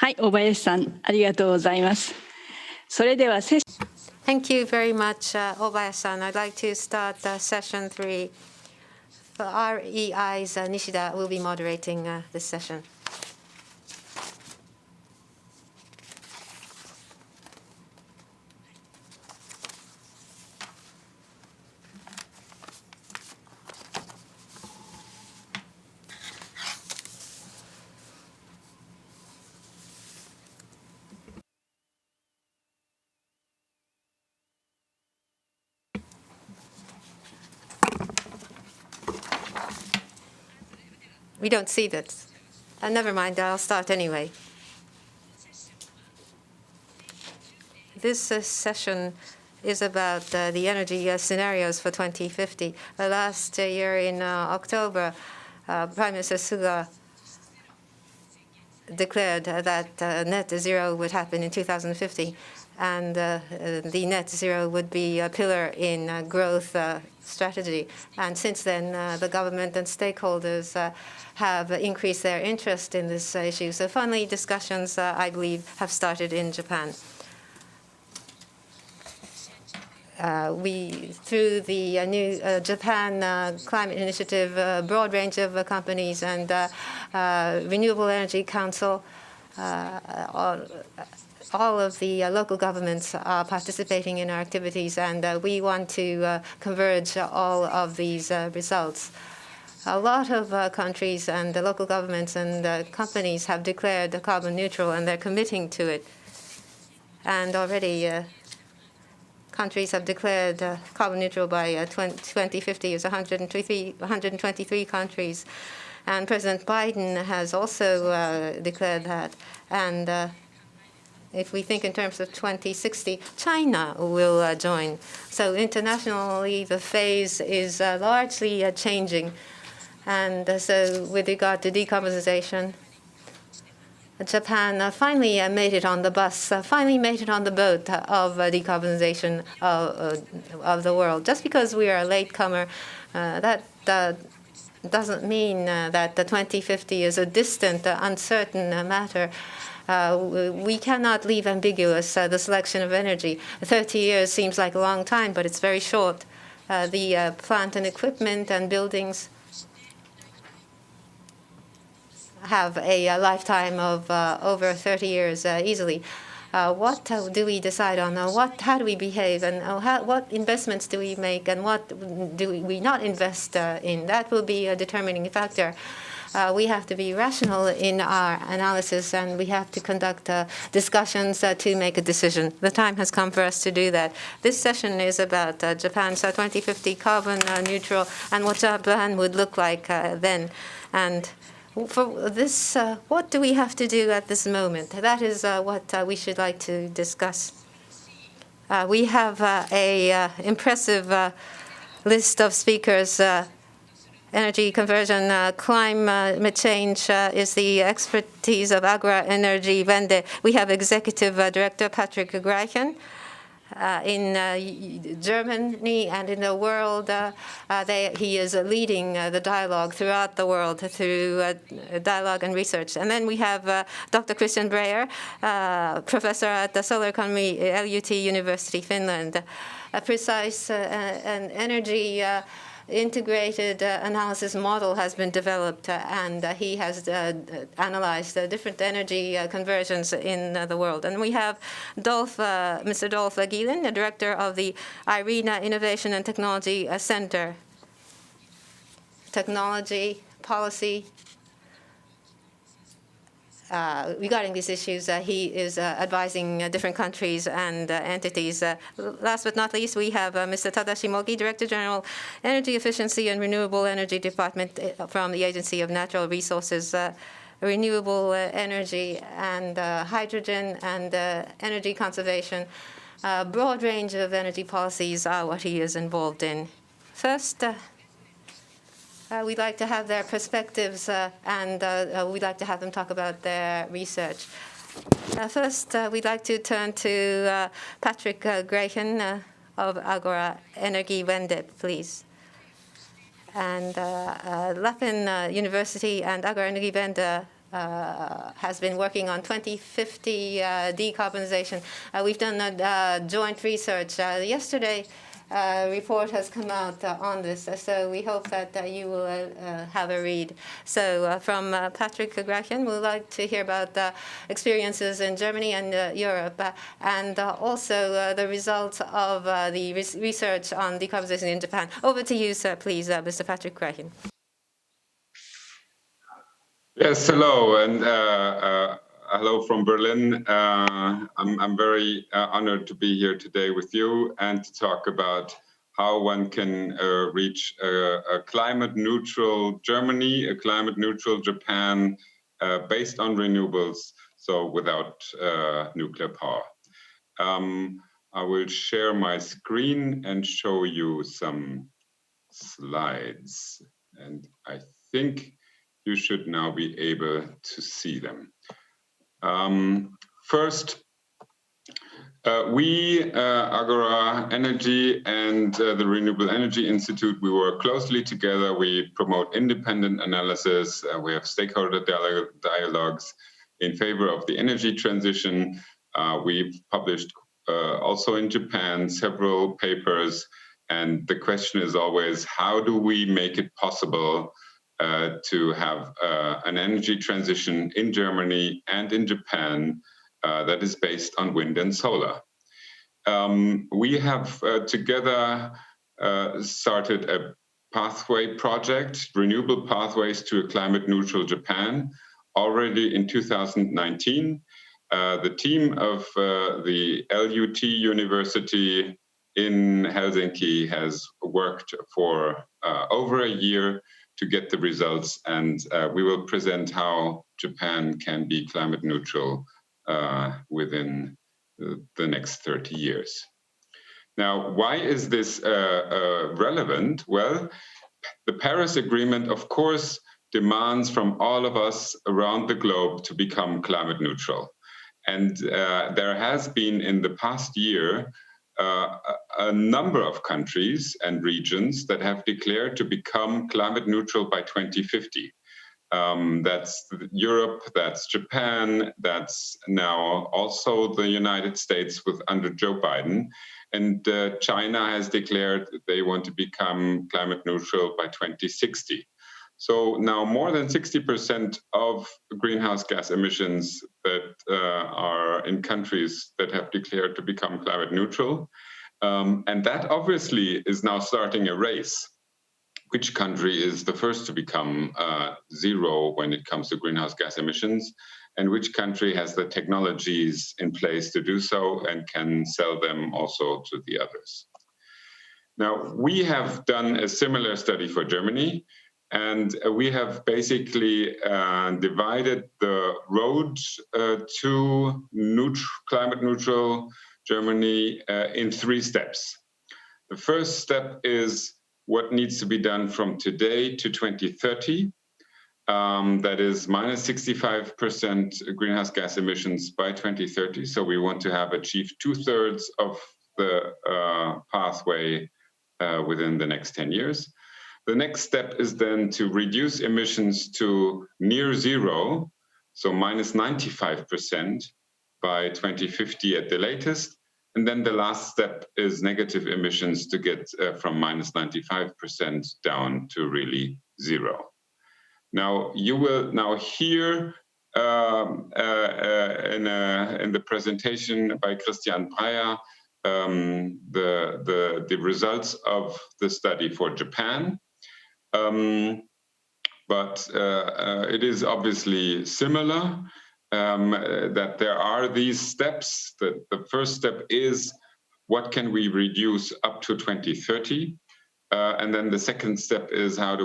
はい、大林さん、ありがとうございます。それではセッション Thank you very much, Obayashi-san. I'd like to start session 3. For REI's Nishida will be moderating this session. We don't see that. Never mind, I'll start anyway. This session is about the energy scenarios for 2050. Last year in October, Prime Minister Suga declared that net zero would happen in 2050, and the net zero would be a pillar in growth strategy. And since then, the government and stakeholders have increased their interest in this issue. So finally, discussions, I believe, have started in Japan. Through the new Japan Climate Initiative, a broad range of companies and Renewable Energy Council, all of the local governments are participating in our activities, and we want to converge all of these results. A lot of countries and the local governments and companies have declared carbon neutral, and they're committing to it. And already countries have declared carbon neutral by 2050 is 123 countries. And President Biden has also declared that. And if we think in terms of 2060, China will join. So internationally, the phase is largely changing. And so with regard to decarbonization, Japan finally made it on the bus, finally made it on the boat of decarbonization of the world. Just because we are a latecomer, that doesn't mean that the 2050 is a distant, uncertain matter. We cannot leave ambiguous the selection of energy. 30 years seems like a long time, but it's very short. The plant and equipment and buildings have a lifetime of over 30 years easily. What do we decide on? How do we behave? And what investments do we make? And what do we not invest in? That will be a determining factor. We have to be rational in our analysis, and we have to conduct discussions to make a decision. The time has come for us to do that. This session is about Japan's 2050 carbon neutral and what Japan would look like then. And for this, what do we have to do at this moment? That is what we should like to discuss. We have an impressive list of speakers. Energy conversion, climate change is the expertise of Agora Energiewende. We have Executive Director Patrick Graichen. In Germany and in the world, he is leading the dialogue throughout the world through dialogue and research. And then we have Dr. Christian Breyer, professor at the Solar Economy LUT University, Finland. A precise and energy integrated analysis model has been developed, and he has analyzed different energy conversions in the world. And we have Dolf, Mr. Dolf Gielen, the director of the IRENA Innovation and Technology Center. Technology, policy. Regarding these issues, he is advising different countries and entities. Last but not least, we have Mr. Tadashi Mogi, Director General, Energy Efficiency and Renewable Energy Department from the Agency of Natural Resources, Renewable Energy and Hydrogen and Energy Conservation. A broad range of energy policies are what he is involved in. First, we'd like to have their perspectives, and we'd like to have them talk about their research. First, we'd like to turn to Patrick Graichen of Agora Energiewende, please. And Lapin University and Agora Energiewende has been working on 2050 decarbonization. We've done joint research. Yesterday, report has come out on this, so we hope that you will have a read. So from Patrick Graichen, we'd like to hear about experiences in Germany and Europe, and also the results of the research on decarbonization in Japan. Over to you, sir, please, Mr. Patrick Graichen. Yes, hello, and hello from Berlin. I'm very honored to be here today with you and to talk about how one can reach a climate-neutral Germany, a climate-neutral Japan based on renewables, so without nuclear power. I will share my screen and show you some slides, and I think you should now be able to see them. First, we, Agora Energy and the Renewable Energy Institute, we work closely together. We promote independent analysis. We have stakeholder dialogues in favor of the energy transition. We've published also in Japan several papers. And the question is always, how do we make it possible to have an energy transition in Germany and in Japan that is based on wind and solar? We have together started a pathway project, Renewable Pathways to a Climate Neutral Japan, already in 2019. The team of the LUT University in Helsinki has worked for over a year to get the results, and we will present how Japan can be climate neutral within the next 30 years. Now, why is this relevant? Well, the Paris Agreement, of course, demands from all of us around the globe to become climate neutral. And there has been in the past year a number of countries and regions that have declared to become climate neutral by 2050. That's Europe, that's Japan, that's now also the United States under Joe Biden. And China has declared that they want to become climate neutral by 2060. So now more than 60% of greenhouse gas emissions that are in countries that have declared to become climate neutral. And that obviously is now starting a race. Which country is the first to become zero when it comes to greenhouse gas emissions? And which country has the technologies in place to do so and can sell them also to the others? Now, we have done a similar study for Germany. And we have basically divided the road to climate neutral Germany in 3 steps. The first step is what needs to be done from today to 2030. That is minus 65% greenhouse gas emissions by 2030. So we want to have achieved 2/3 of the pathway within the next 10 years. The next step is then to reduce emissions to near zero, so minus 95% by 2050 at the latest. And then the last step is negative emissions to get from minus 95% down to really zero. Now, you will now hear in the presentation by Christian Breyer the results of the study for Japan. But it is obviously similar that there are these steps. The first step is what can we reduce up to 2030? And then the second step is what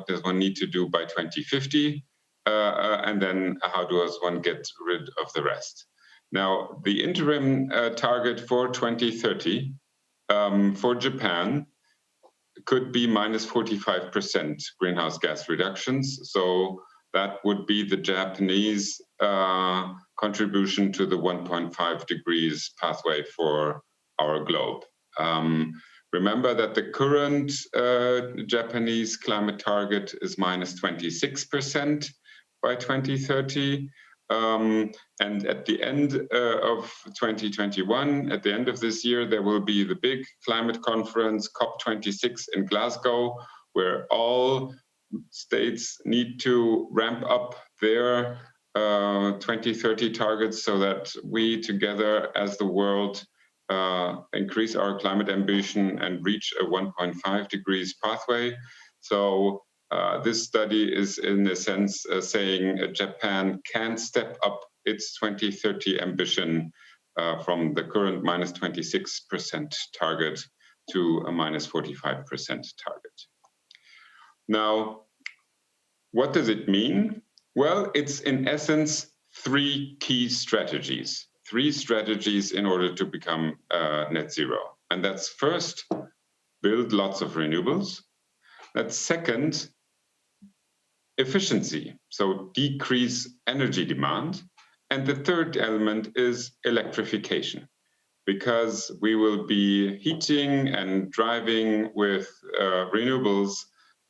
does one need to do by 2050? And then how does one get rid of the rest? Now, the interim target for 2030 for Japan could be minus 45% greenhouse gas reductions. So that would be the Japanese contribution to the 1.5 degrees pathway for our globe. Remember that the current Japanese climate target is minus 26%. by 2030. And at the end of 2021, at the end of this year, there will be the big climate conference, COP26 in Glasgow, where all states need to ramp up their 2030 targets so that we together as the world increase our climate ambition and reach a 1.5 degrees pathway. So this study is in a sense saying Japan can step up its 2030 ambition from the current minus 26% target to a minus 45% target. Now, what does it mean? Well, it's in essence three key strategies. Three strategies in order to become net zero. And that's first, build lots of renewables. That's second, efficiency, so decrease energy demand. And the third element is electrification, because we will be heating and driving with renewables,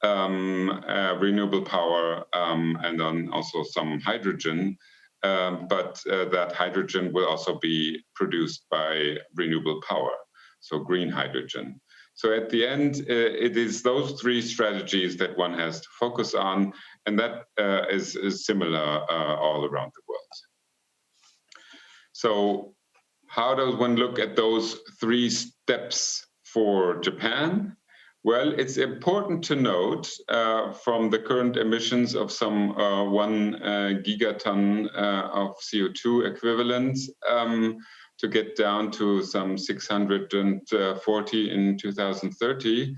renewable power, and then also some hydrogen. But that hydrogen will also be produced by renewable power, so green hydrogen. So at the end, it is those three strategies that one has to focus on, and that is similar all around the world. So how does one look at those three steps for Japan? Well, it's important to note from the current emissions of some 1 gigaton of CO2 equivalent to get down to some 640 in 2030,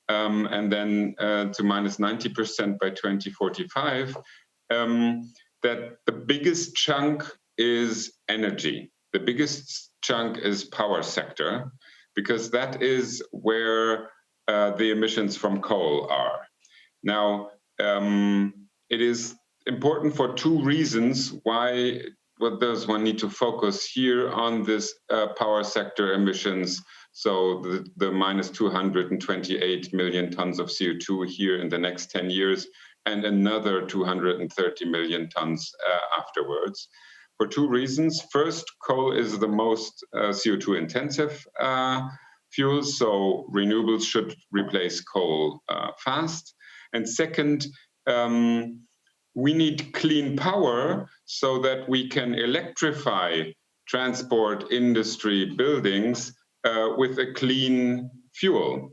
and then to minus 90% by 2045, that the biggest chunk is energy. The biggest chunk is power sector, because that is where the emissions from coal are. Now, it is important for two reasons why does one need to focus here on this power sector emissions. So the minus 228 million tons of CO2 here in the next 10 years, and another 230 million tons afterwards. For two reasons. First, coal is the most CO2 intensive fuel, so renewables should replace coal fast. And second, we need clean power so that we can electrify transport, industry, buildings with a clean fuel.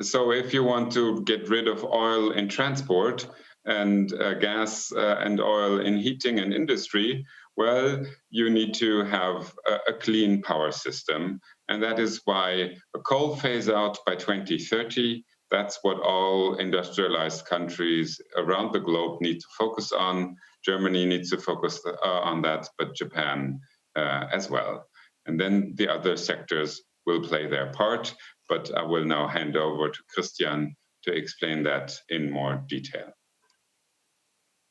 So if you want to get rid of oil in transport and gas and oil in heating and industry, well, you need to have a clean power system. And that is why a coal phase out by 2030, that's what all industrialized countries around the globe need to focus on. Germany needs to focus on that, but Japan as well. And then the other sectors will play their part, but I will now hand over to Christian to explain that in more detail.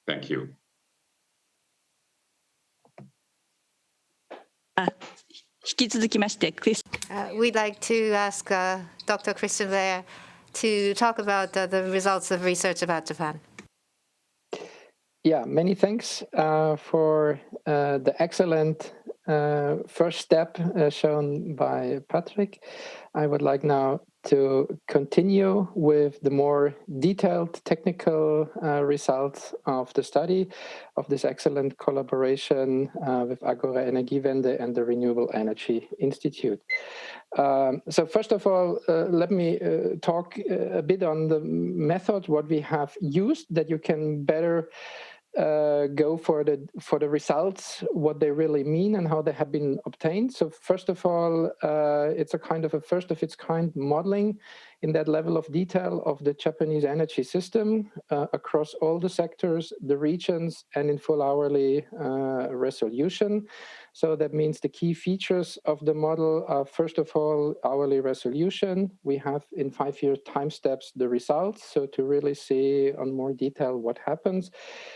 Thank you. We'd like to ask Dr. Christian Breyer to talk about the results of research about Japan. Yeah, many thanks for the excellent first step shown by Patrick. I would like now to continue with the more detailed technical results of the study of this excellent collaboration with Agora Energiewende and the Renewable Energy Institute. So first of all, let me talk a bit on the method, what we have used, that you can better go for the results, what they really mean and how they have been obtained. So first of all, it's a kind of a first of its kind modeling in that level of detail of the Japanese energy system across all the sectors, the regions, and in full hourly resolution. So that means the key features of the model are, first of all, hourly resolution. We have in 5-year time steps the results, so to really see on more detail what happens.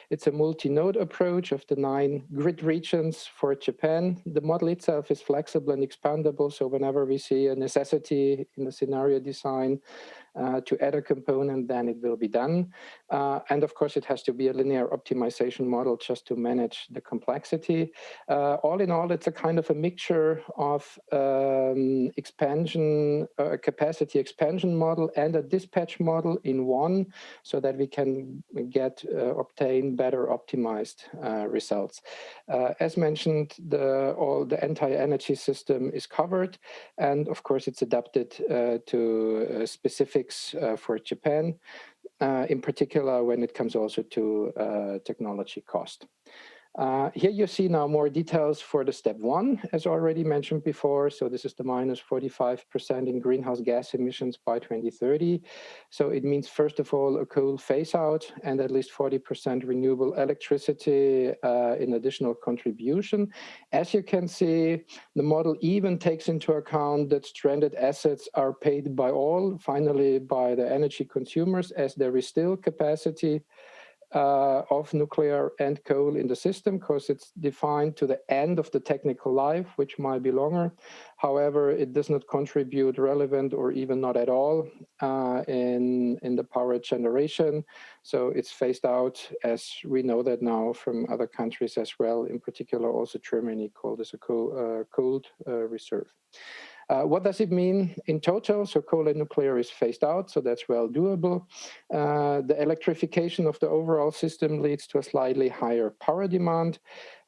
It's a multi-node approach of the 9 grid regions for Japan. The model itself is flexible and expandable, so whenever we see a necessity in the scenario design, to add a component, then it will be done. And of course, it has to be a linear optimization model just to manage the complexity. All in all, it's a kind of a mixture of expansion, capacity expansion model and a dispatch model in one, so that we can obtain better optimized results. As mentioned, all the entire energy system is covered, and of course it's adapted to specifics for Japan, in particular when it comes also to technology cost. Here you see now more details for the step 1, as already mentioned before. So this is the minus 45% in greenhouse gas emissions by 2030. So it means, first of all, a coal phase out and at least 40% renewable electricity in additional contribution. As you can see, the model even takes into account that stranded assets are paid by all, finally by the energy consumers, as there is still capacity of nuclear and coal in the system, because it's defined to the end of the technical life, which might be longer. However, it does not contribute relevant or even not at all in the power generation. So it's phased out, as we know that now from other countries as well, in particular also Germany called as a cold reserve. What does it mean in total? So coal and nuclear is phased out, so that's well doable. The electrification of the overall system leads to a slightly higher power demand.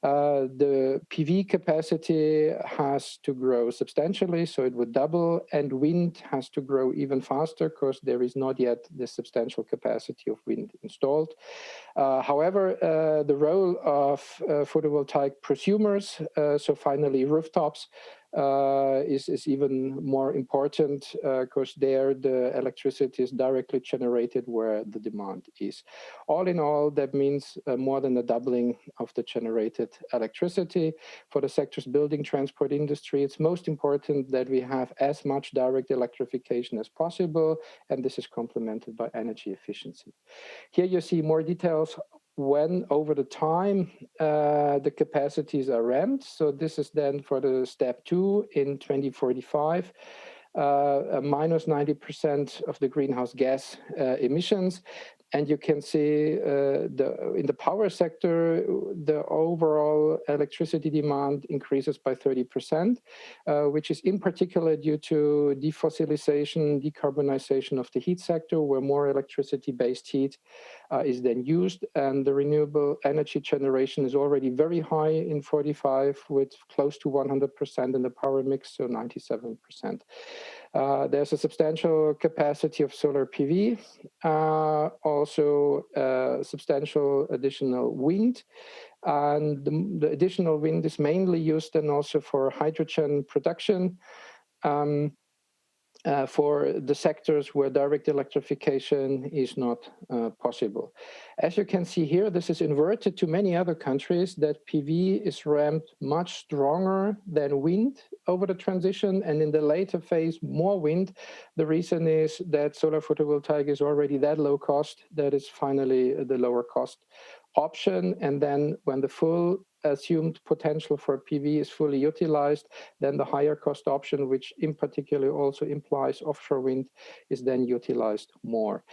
The PV capacity has to grow substantially, so it would double, and wind has to grow even faster because there is not yet the substantial capacity of wind installed. However, the role of photovoltaic prosumers, so finally rooftops, is even more important because there the electricity is directly generated where the demand is. All in all, that means more than a doubling of the generated electricity. For the sectors building, transport, industry, it's most important that we have as much direct electrification as possible, and this is complemented by energy efficiency. Here you see more details when over the time the capacities are ramped. So this is then for the step 2 in 2045, minus 90% of the greenhouse gas emissions. And you can see in the power sector, the overall electricity demand increases by 30%, which is in particular due to defossilization, decarbonization of the heat sector, where more electricity-based heat is then used. And the renewable energy generation is already very high in 45, with close to 100% in the power mix, so 97%. There's a substantial capacity of solar PV, also substantial additional wind. And the additional wind is mainly used then also for hydrogen production. For the sectors where direct electrification is not possible. As you can see here, this is inverted to many other countries, that PV is ramped much stronger than wind over the transition, and in the later phase, more wind. The reason is that solar photovoltaic is already that low cost, that is finally the lower cost option. And then when the full assumed potential for PV is fully utilized, then the higher cost option, which in particular also implies offshore wind, is then utilized more.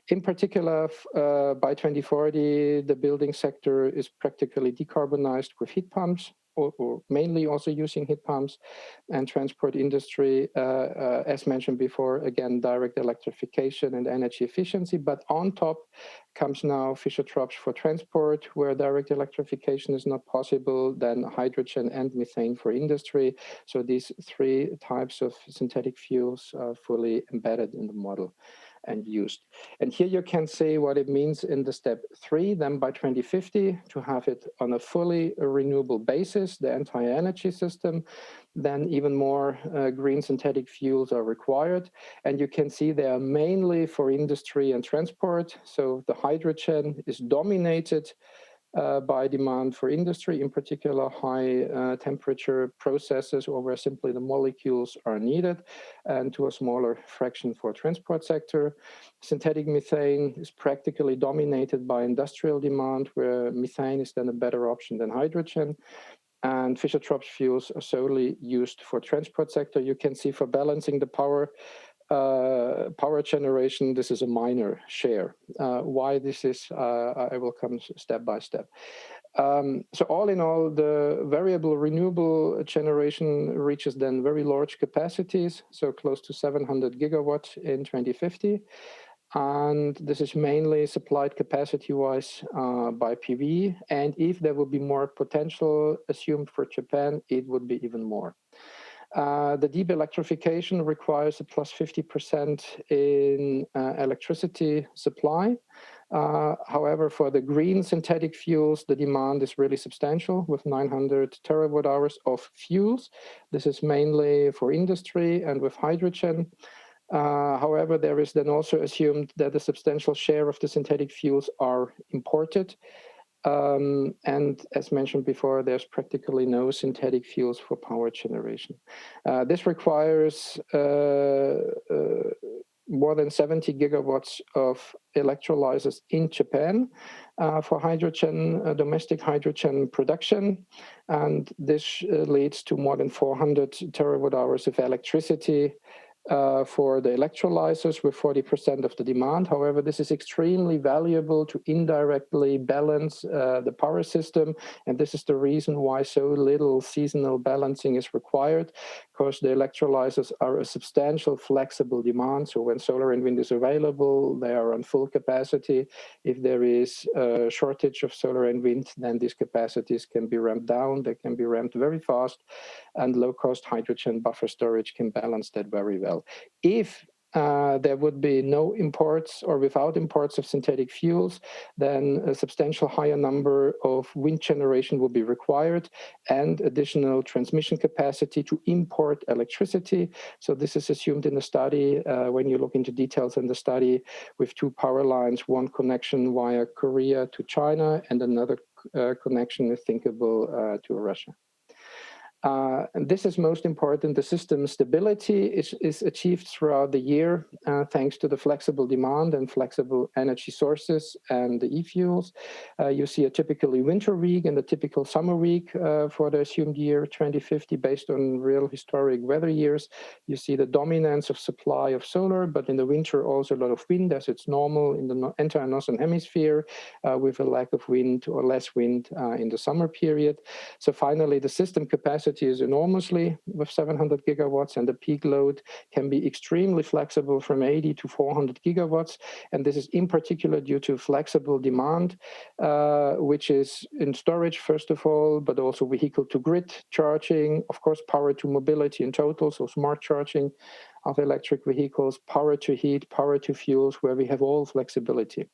In particular, by 2040, the building sector is practically decarbonized with heat pumps, or mainly also using heat pumps, and transport industry, as mentioned before, again, direct electrification and energy efficiency. But on top comes now Fischer-Tropsch for transport, where direct electrification is not possible, then hydrogen and methane for industry. So these 3 types of synthetic fuels are fully embedded in the model and used. And here you can see what it means in the step 3, then by 2050, to have it on a fully renewable basis, the entire energy system. Then even more green synthetic fuels are required. And you can see they are mainly for industry and transport. So the hydrogen is dominated by demand for industry, in particular high temperature processes, or where simply the molecules are needed, and to a smaller fraction for transport sector. Synthetic methane is practically dominated by industrial demand, where methane is then a better option than hydrogen. And Fischer-Tropsch fuels are solely used for transport sector. You can see for balancing the power power generation, this is a minor share. Why this is, I will come step by step. So all in all, the variable renewable generation reaches then very large capacities, so close to 700 gigawatts in 2050. And this is mainly supplied capacity-wise by PV. And if there will be more potential assumed for Japan, it would be even more. The deep electrification requires a plus 50% in electricity supply. However, for the green synthetic fuels, the demand is really substantial with 900 terawatt hours of fuels. This is mainly for industry and with hydrogen. However, there is then also assumed that a substantial share of the synthetic fuels are imported. And as mentioned before, there's practically no synthetic fuels for power generation. This requires more than 70 gigawatts of electrolyzers in Japan for hydrogen, domestic hydrogen production. And this leads to more than 400 terawatt hours of electricity for the electrolyzers with 40% of the demand. However, this is extremely valuable to indirectly balance the power system. And this is the reason why so little seasonal balancing is required, because the electrolyzers are a substantial flexible demand. So when solar and wind is available, they are on full capacity. If there is a shortage of solar and wind, then these capacities can be ramped down. They can be ramped very fast, and low-cost hydrogen buffer storage can balance that very well. If there would be no imports or without imports of synthetic fuels, then a substantial higher number of wind generation will be required and additional transmission capacity to import electricity. So this is assumed in the study when you look into details in the study with two power lines, one connection via Korea to China and another connection is thinkable to Russia. And this is most important. The system stability is achieved throughout the year thanks to the flexible demand and flexible energy sources and the e-fuels. You see a typically winter week and a typical summer week for the assumed year 2050 based on real historic weather years. You see the dominance of supply of solar, but in the winter also a lot of wind as it's normal in the entire northern hemisphere with a lack of wind or less wind in the summer period. So finally, the system capacity is enormously with 700 gigawatts and the peak load can be extremely flexible from 80 to 400 gigawatts. And this is in particular due to flexible demand, which is in storage, first of all, but also vehicle to grid charging, of course, power to mobility in total, so smart charging of electric vehicles, power to heat, power to fuels, where we have all flexibility.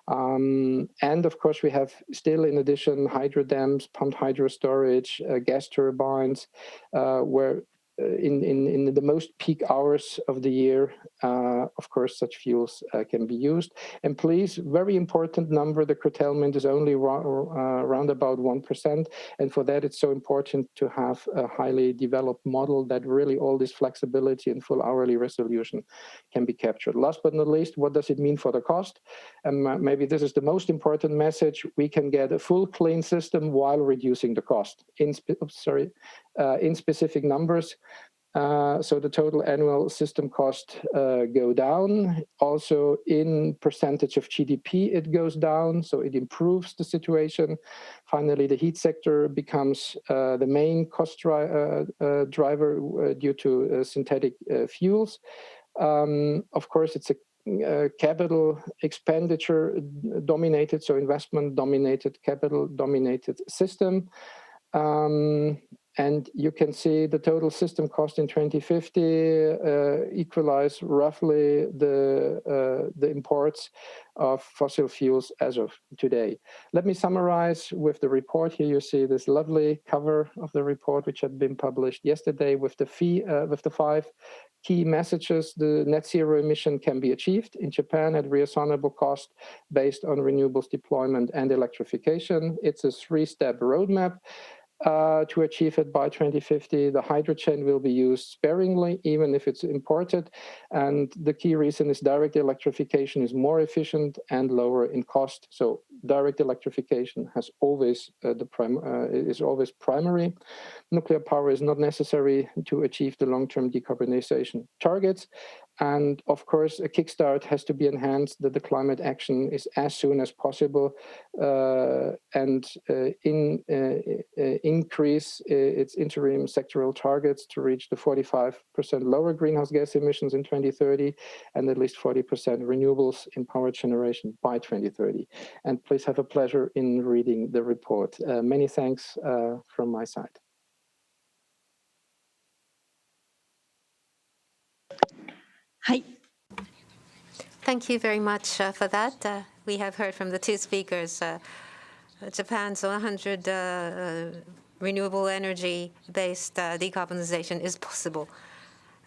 And of course, we have still, in addition, hydro dams, pumped hydro storage, gas turbines, where in the most peak hours of the year, of course, such fuels can be used. And please, very important number, the curtailment is only around about 1%. And for that, it's so important to have a highly developed model that really all this flexibility and full hourly resolution can be captured. Last but not least, what does it mean for the cost? And maybe this is the most important message. We can get a full clean system while reducing the cost in specific numbers. So the total annual system cost go down. Also in percentage of GDP, it goes down, so it improves the situation. Finally, the heat sector becomes the main cost driver due to synthetic fuels. Of course, it's a capital expenditure dominated, so investment dominated, capital dominated system. And you can see the total system cost in 2050 equalize roughly the imports of fossil fuels as of today. Let me summarize with the report. Here you see this lovely cover of the report, which had been published yesterday with the 5 key messages. The net zero emission can be achieved in Japan at reasonable cost based on renewables deployment and electrification. It's a 3-step roadmap. To achieve it by 2050, the hydrogen will be used sparingly, even if it's imported. And the key reason is direct electrification is more efficient and lower in cost. So direct electrification has always is always primary. Nuclear power is not necessary to achieve the long-term decarbonization targets. And of course, a kickstart has to be enhanced that the climate action is as soon as possible and increase its interim sectoral targets to reach the 45% lower greenhouse gas emissions in 2030 and at least 40% renewables in power generation by 2030. And please have a pleasure in reading the report. Many thanks from my side. Hi. Thank you very much for that. We have heard from the two speakers. Japan's 100 renewable energy-based decarbonization is possible.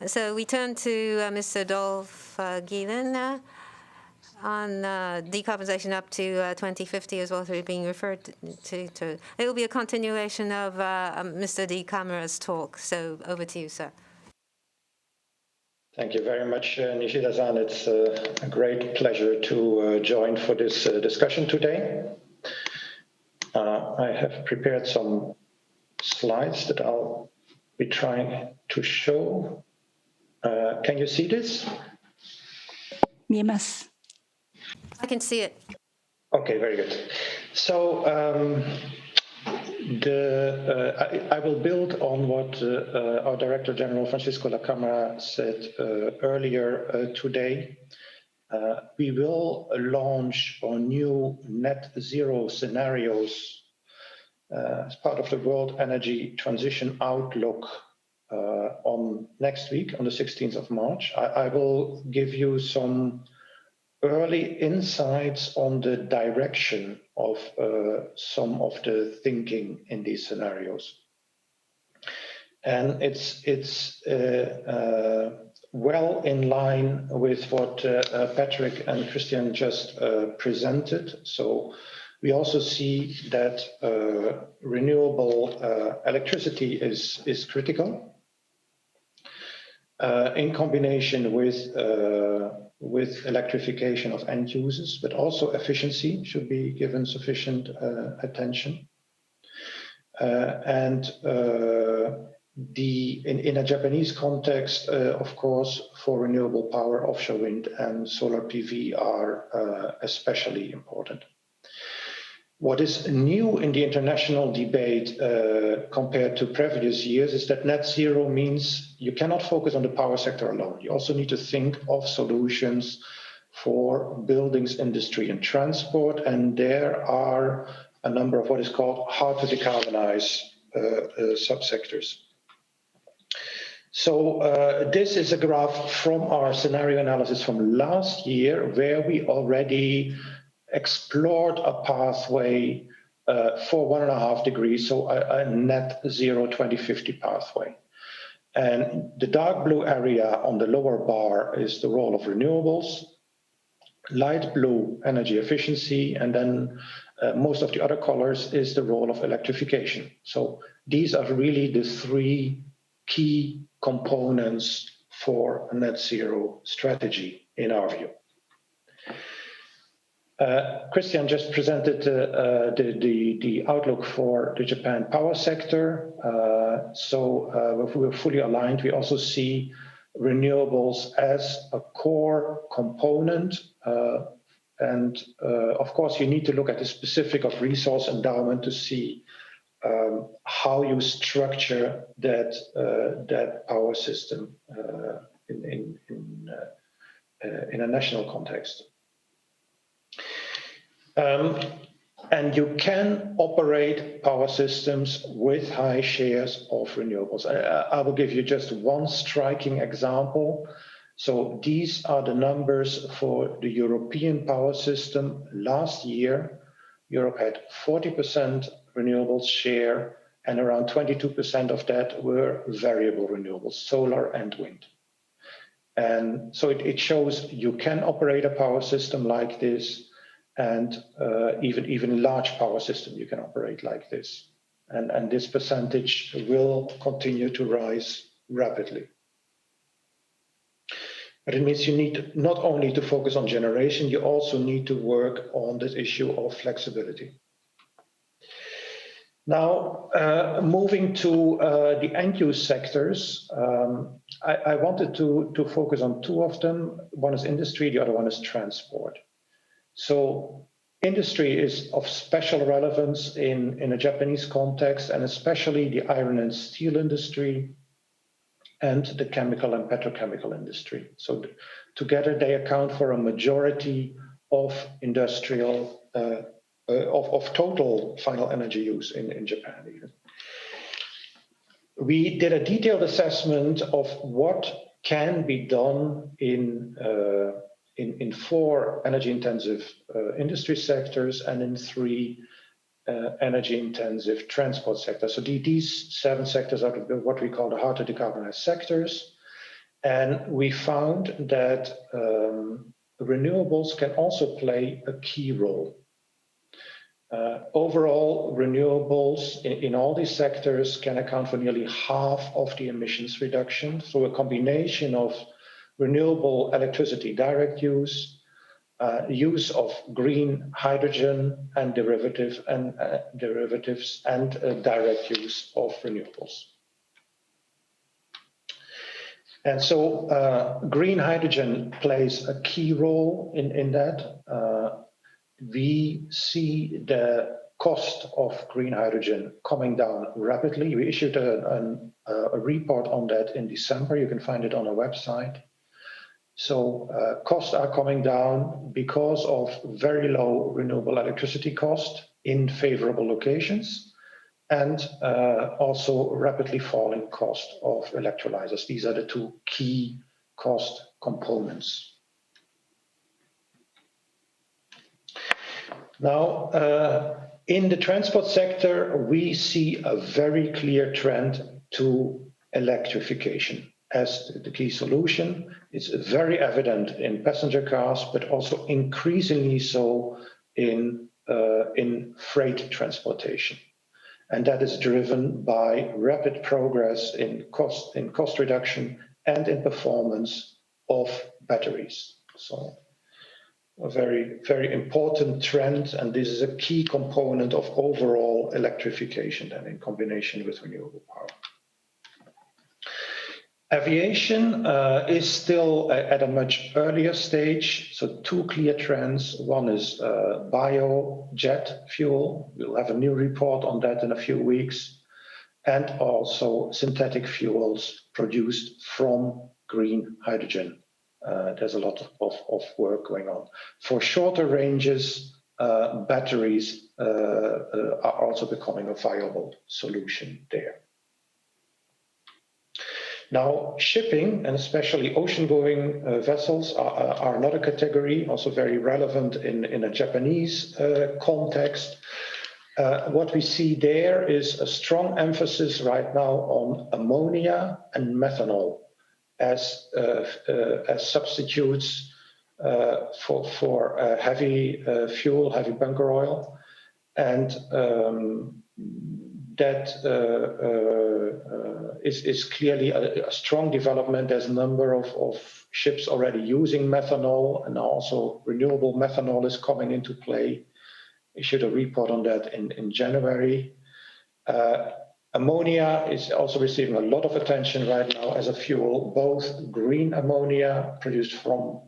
So we turn to Mr. Dolf Gielen on decarbonization up to 2050 as well, being referred to. It will be a continuation of Mr. D. Kamera's talk. So over to you, sir. Thank you very much, Nishida-san. It's a great pleasure to join for this discussion today. I have prepared some slides that I'll be trying to show. Can you see this? 見えます。 I can see it. Okay, very good. So I will build on what our Director General Francisco La Camara said earlier today. We will launch our new net zero scenarios as part of the World Energy Transition Outlook on next week, on the 16th of March. I will give you some early insights on the direction of some of the thinking in these scenarios. And it's well in line with what Patrick and Christian just presented. So we also see that renewable electricity is critical in combination with electrification of end users, but also efficiency should be given sufficient attention. In a Japanese context, of course, for renewable power, offshore wind and solar PV are especially important. What is new in the international debate compared to previous years is that net zero means you cannot focus on the power sector alone. You also need to think of solutions for buildings, industry and transport. And there are a number of what is called hard to decarbonize subsectors. So this is a graph from our scenario analysis from last year, where we already explored a pathway for 1.5 degrees, so a net zero 2050 pathway. And the dark blue area on the lower bar is the role of renewables, light blue energy efficiency, and then most of the other colors is the role of electrification. So these are really the three key components for a net zero strategy in our view. Christian just presented the outlook for the Japan power sector. So we're fully aligned. We also see renewables as a core component. And of course, you need to look at the specific of resource endowment to see how you structure that power system in a national context. And you can operate power systems with high shares of renewables. I will give you just one striking example. So these are the numbers for the European power system. Last year, Europe had 40% renewables share, and around 22% of that were variable renewables, solar and wind. And so it shows you can operate a power system like this, and even a large power system you can operate like this. And this percentage will continue to rise rapidly. But it means you need not only to focus on generation, you also need to work on this issue of flexibility. Now, moving to the end-use sectors, I wanted to focus on two of them. One is industry, the other one is transport. So industry is of special relevance in a Japanese context, and especially the iron and steel industry and the chemical and petrochemical industry. So together they account for a majority of industrial, of total final energy use in Japan even. We did a detailed assessment of what can be done in 4 energy-intensive industry sectors and in 3 energy-intensive transport sectors. So these 7 sectors are what we call the hard to decarbonize sectors. And we found that renewables can also play a key role. Overall, renewables in all these sectors can account for nearly half of the emissions reduction. So a combination of renewable electricity direct use, use of green hydrogen and derivatives and direct use of renewables. And so green hydrogen plays a key role in that. We see the cost of green hydrogen coming down rapidly. We issued a report on that in December. You can find it on our website. So costs are coming down because of very low renewable electricity cost in favorable locations, and also rapidly falling cost of electrolyzers. These are the 2 key cost components. Now, in the transport sector, we see a very clear trend to electrification as the key solution. It's very evident in passenger cars, but also increasingly so in freight transportation. And that is driven by rapid progress in cost reduction and in performance of batteries. So a very, very important trend, and this is a key component of overall electrification and in combination with renewable power. Aviation is still at a much earlier stage, so 2 clear trends. One is biojet fuel. We'll have a new report on that in a few weeks, and also synthetic fuels produced from green hydrogen. There's a lot of work going on. For shorter ranges, batteries are also becoming a viable solution there. Now, shipping, and especially ocean-going vessels, are another category, also very relevant in a Japanese context. What we see there is a strong emphasis right now on ammonia and methanol as substitutes for heavy fuel, heavy bunker oil. And that is clearly a strong development. There's a number of ships already using methanol, and also renewable methanol is coming into play. We issued a report on that in January. Ammonia is also receiving a lot of attention right now as a fuel, both green ammonia produced from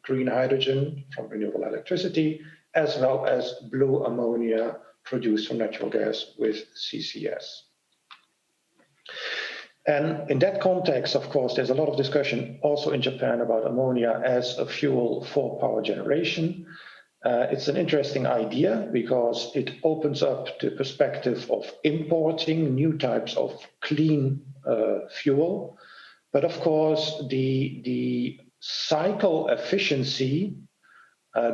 green hydrogen, from renewable electricity, as well as blue ammonia produced from natural gas with CCS. And in that context, of course, there's a lot of discussion also in Japan about ammonia as a fuel for power generation. It's an interesting idea because it opens up the perspective of importing new types of clean fuel. But of course, the cycle efficiency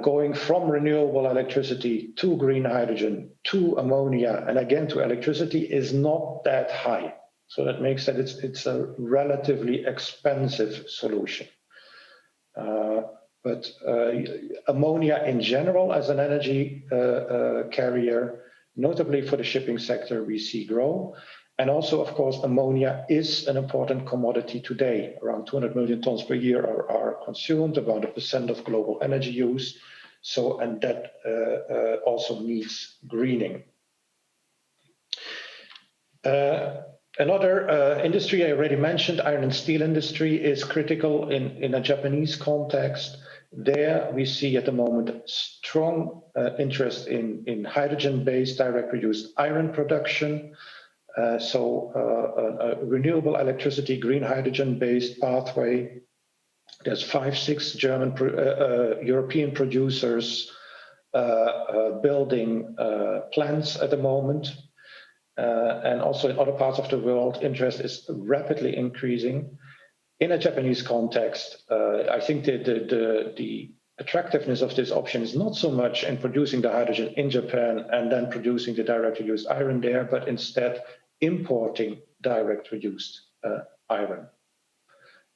going from renewable electricity to green hydrogen to ammonia and again to electricity is not that high. So that makes that it's a relatively expensive solution. But ammonia in general as an energy carrier, notably for the shipping sector, we see grow. And also, of course, ammonia is an important commodity today. Around 200 million tons per year are consumed, about 1% of global energy use. So, and that also needs greening. Another industry I already mentioned, iron and steel industry, is critical in a Japanese context. There we see at the moment strong interest in hydrogen-based direct reduced iron production. A renewable electricity, green hydrogen-based pathway. There's 5-6 German, European producers building plants at the moment. And also in other parts of the world, interest is rapidly increasing. In a Japanese context, I think the attractiveness of this option is not so much in producing the hydrogen in Japan and then producing the direct reduced iron there, but instead importing direct reduced iron.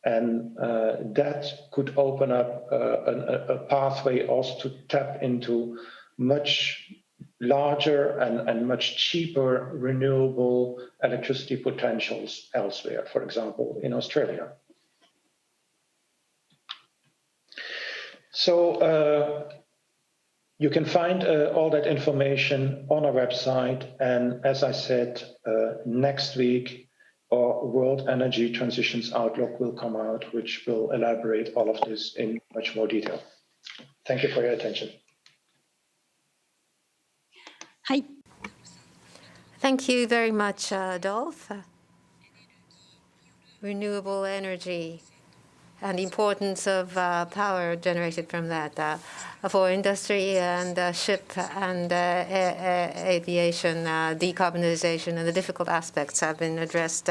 And that could open up a pathway also to tap into much larger and much cheaper renewable electricity potentials elsewhere, for example, in Australia. So you can find all that information on our website. And as I said, next week, our World Energy Transitions Outlook will come out, which will elaborate all of this in much more detail. Thank you for your attention. Hi. Thank you very much, Dolf. Renewable energy and the importance of power generated from that for industry and ship and aviation, decarbonization and the difficult aspects have been addressed.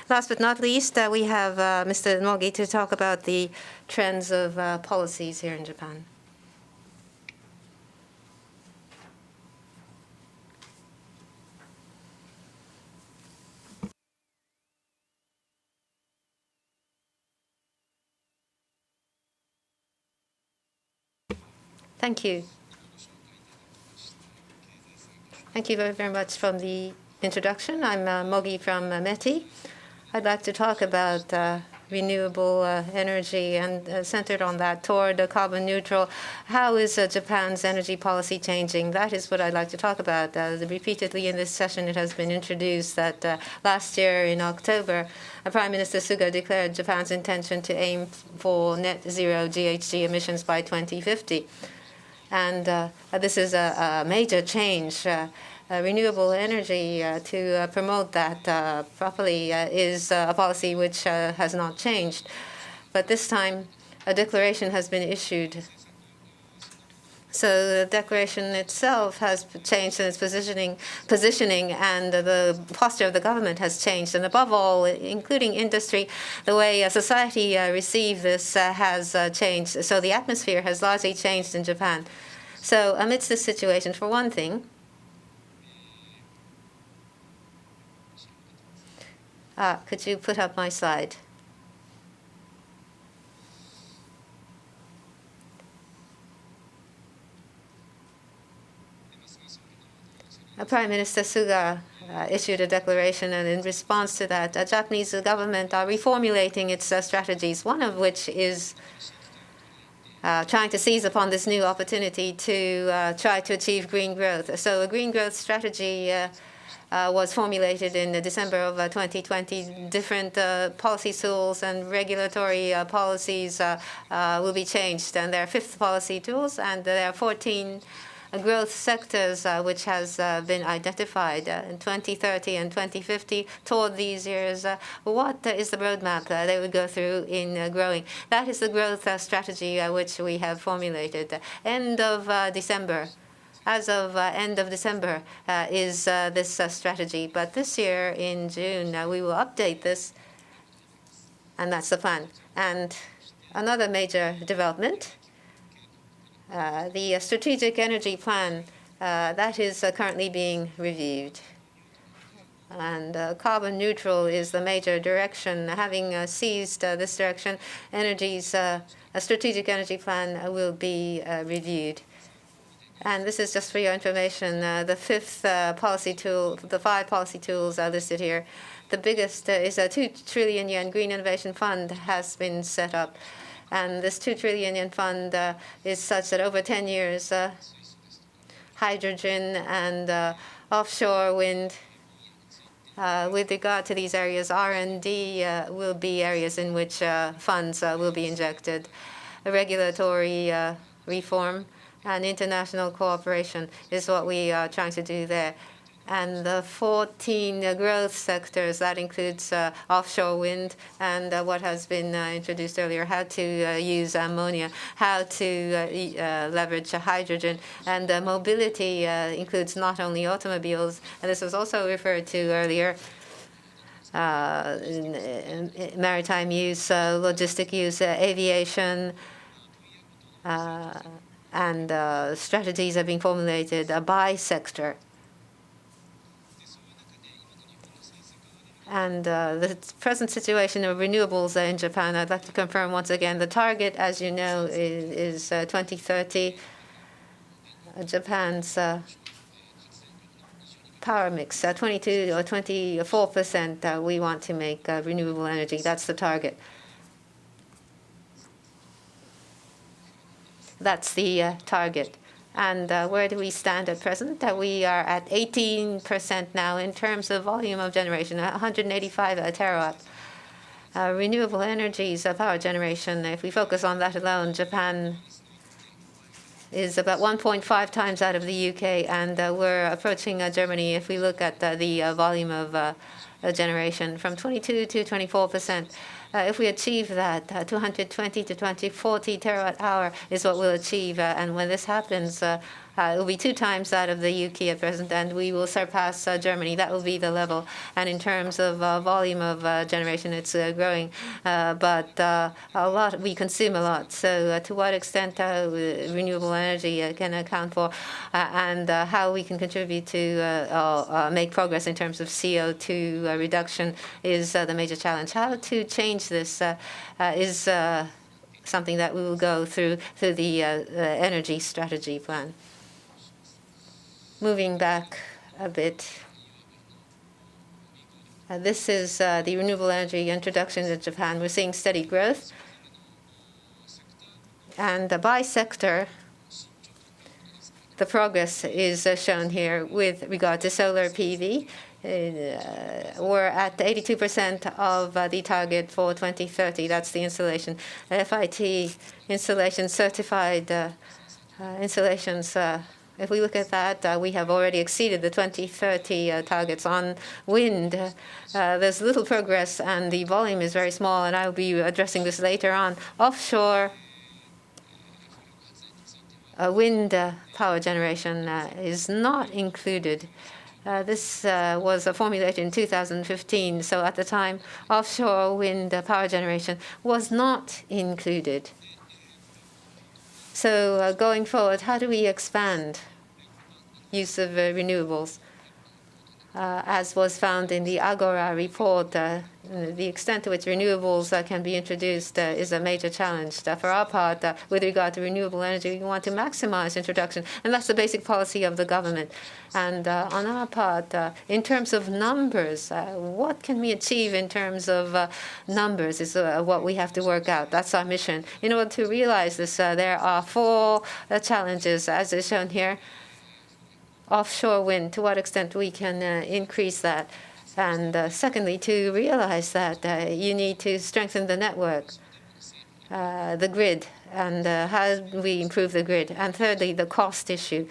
Last but not least, we have Mr. Mogi to talk about the trends of policies here in Japan. Thank you. Thank you very, very much for the introduction. I'm Mogi from METI. I'd like to talk about renewable energy and centered on that toward carbon neutral. How is Japan's energy policy changing? That is what I'd like to talk about. Repeatedly in this session, it has been introduced that last year in October, Prime Minister Suga declared Japan's intention to aim for net zero GHG emissions by 2050. And this is a major change. Renewable energy to promote that properly is a policy which has not changed. But this time, a declaration has been issued. So the declaration itself has changed in its positioning, and the posture of the government has changed. And above all, including industry, the way society receives this has changed. So the atmosphere has largely changed in Japan. So amidst this situation, for one thing, could you put up my slide? Prime Minister Suga issued a declaration, and in response to that, the Japanese government are reformulating its strategies, one of which is trying to seize upon this new opportunity to try to achieve green growth. So a green growth strategy was formulated in December of 2020. Different policy tools and regulatory policies will be changed. And there are 5 policy tools, and there are 14 growth sectors which has been identified in 2030 and 2050. Toward these years, what is the roadmap they would go through in growing? That is the growth strategy which we have formulated. End of December. As of end of December is this strategy. But this year in June, we will update this, and that's the plan. And another major development, the strategic energy plan, that is currently being reviewed. And carbon neutral is the major direction. Having seized this direction, a strategic energy plan will be reviewed. And this is just for your information, the 5th policy tool, the 5 policy tools are listed here. The biggest is a 2 trillion yen Green Innovation Fund has been set up. And this 2 trillion yen fund is such that over 10 years, hydrogen and offshore wind With regard to these areas, R&D will be areas in which funds will be injected. Regulatory reform and international cooperation is what we are trying to do there. And the 14 growth sectors, that includes offshore wind and what has been introduced earlier, how to use ammonia, how to leverage hydrogen. And mobility includes not only automobiles, and this was also referred to earlier, maritime use, logistic use, aviation, and strategies are being formulated by sector. And the present situation of renewables in Japan, I'd like to confirm once again, the target, as you know, is 2030. Japan's power mix, 22 or 24% we want to make renewable energy. That's the target. That's the target. And where do we stand at present? We are at 18% now in terms of volume of generation, 185 terawatt. Renewable energies, power generation, if we focus on that alone, Japan is about 1.5 times that of the UK, and we're approaching Germany if we look at the volume of generation from 22 to 24%. If we achieve that, 220 to 240 terawatt hour is what we'll achieve. And when this happens, it will be 2 times that of the UK at present, and we will surpass Germany. That will be the level. And in terms of volume of generation, it's growing. But a lot, we consume a lot. So to what extent renewable energy can account for and how we can contribute to make progress in terms of CO2 reduction is the major challenge. How to change this is something that we will go through the energy strategy plan. Moving back a bit, this is the renewable energy introduction in Japan. We're seeing steady growth. And by sector, the progress is shown here with regard to solar PV. We're at 82% of the target for 2030. That's the installation. FIT installation, certified installations. If we look at that, we have already exceeded the 2030 targets. On wind, there's little progress, and the volume is very small, and I'll be addressing this later on. Offshore wind power generation is not included. This was formulated in 2015, so at the time, offshore wind power generation was not included. So going forward, how do we expand use of renewables? As was found in the Agora report, the extent to which renewables can be introduced is a major challenge. For our part, with regard to renewable energy, we want to maximize introduction, and that's the basic policy of the government. And on our part, in terms of numbers, what can we achieve in terms of numbers is what we have to work out. That's our mission. In order to realize this, there are 4 challenges, as is shown here. Offshore wind, to what extent we can increase that. And secondly, to realize that you need to strengthen the network, the grid, and how do we improve the grid. And thirdly, the cost issue.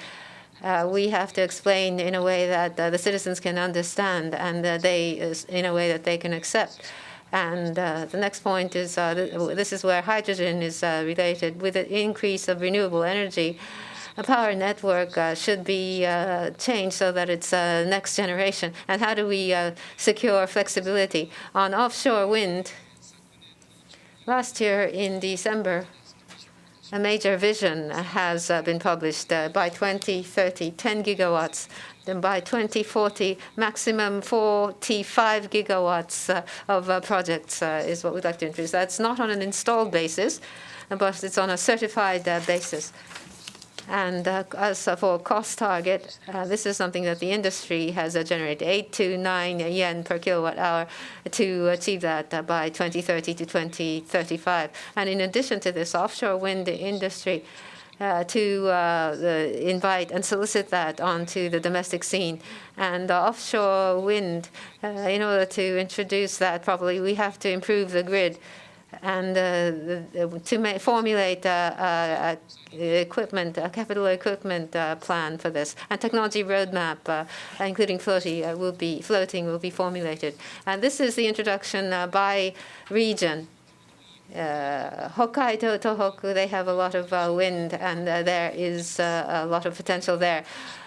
We have to explain in a way that the citizens can understand and in a way that they can accept. And the next point is, this is where hydrogen is related. With the increase of renewable energy, a power network should be changed so that it's next generation. And how do we secure flexibility? On offshore wind, last year in December, a major vision has been published. By 2030, 10 gigawatts. Then by 2040, maximum 45 gigawatts of projects is what we'd like to introduce. That's not on an installed basis, but it's on a certified basis. And as for cost target, this is something that the industry has generated, 8 to 9 yen per kilowatt hour to achieve that by 2030 to 2035. And in addition to this, offshore wind industry to invite and solicit that onto the domestic scene. And offshore wind, in order to introduce that properly, we have to improve the grid and to formulate equipment, a capital equipment plan for this. And technology roadmap, including floating, will be formulated. And this is the introduction by region. Hokkaido, Tohoku, they have a lot of wind, and there is a lot of potential there.